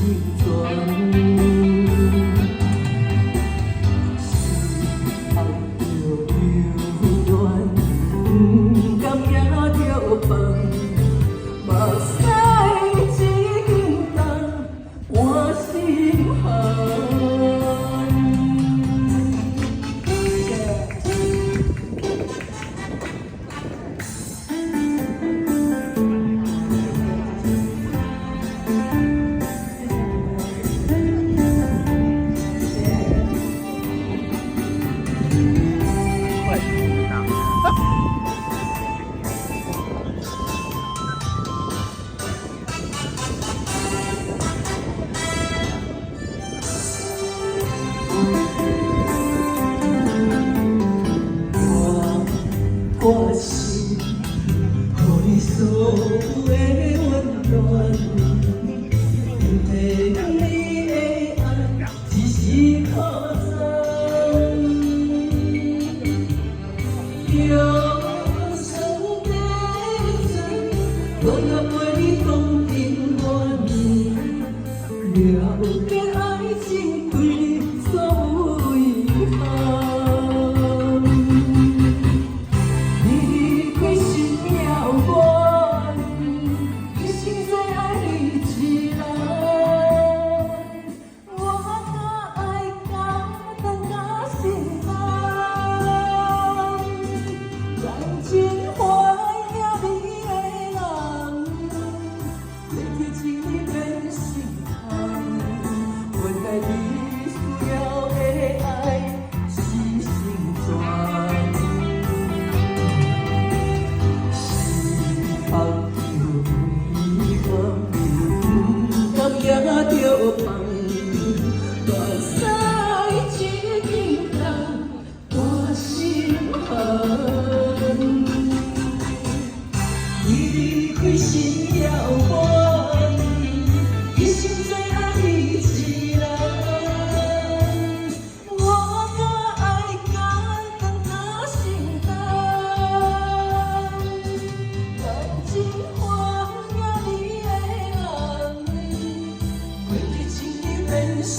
全。是爱着犹原，不甘也着放，目屎一冬换心寒。我是予你所有的温暖，体谅你的爱只是靠山，忧伤的船，我也陪你同行远，了解爱情对你所有遗憾。你开心了我，一生最爱你一人。我甲爱甲等甲心寒，感情怀念你的人，过去情你变心痛，原来你需要的爱是成全。爱着遗憾，不甘也着放，大屎一阵换心寒。你离开心了我，一生最爱你一人。我甲爱甲等甲心寒。感情怀念你的人，过去情已变心